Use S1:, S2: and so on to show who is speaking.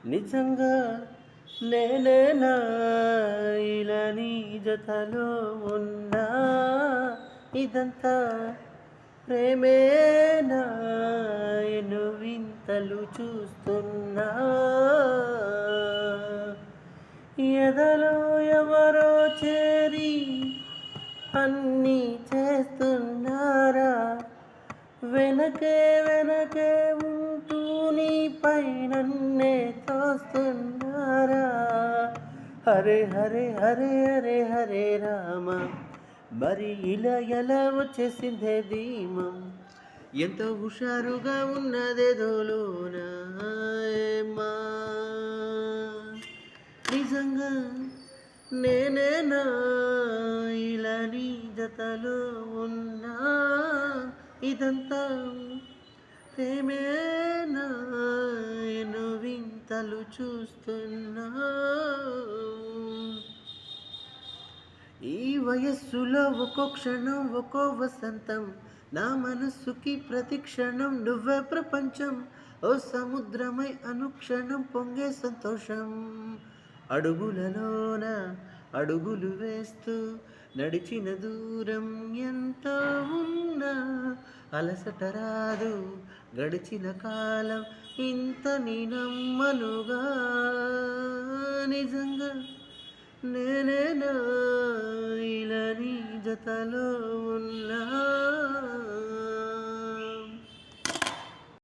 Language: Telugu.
S1: నిజంగా నేనేనా ఇలా నీ జతలో ఉన్నా ఇదంతా ప్రేమేనా ఎను వింతలు చూస్తున్నా ఎదలో ఎవరో చేరి అన్నీ చేస్తున్నారా వెనకే వెనకే ఉంటూ నీపై నన్నే తోస్తున్నారా హరే హరే హరే హరే హరే రామ మరి ఇలా ఎలా వచ్చేసిందే ధీమం ఎంతో హుషారుగా ఉన్నదేదోలోన ఏమా నిజంగా నేనేనా ఇలా నీ జతలో ఉన్నా ఇదంతా ప్రేమేనా ఎను వింతలు చూస్తున్నా ఈ వయస్సులో ఒక్కో క్షణం ఒక్కో వసంతం నా మనస్సుకి ప్రతి క్షణం నువ్వే ప్రపంచం ఓ సముద్రమై అనుక్షణం పొంగే సంతోషం అడుగులలోన అడుగులు వేస్తూ నడిచిన దూరం ఎంత ఉన్నా అలసట రాదు గడిచిన కాలం ఇంత నమ్మనుగా నిజంగా నేనేనా ఇలా నీ జతలో ఉన్నా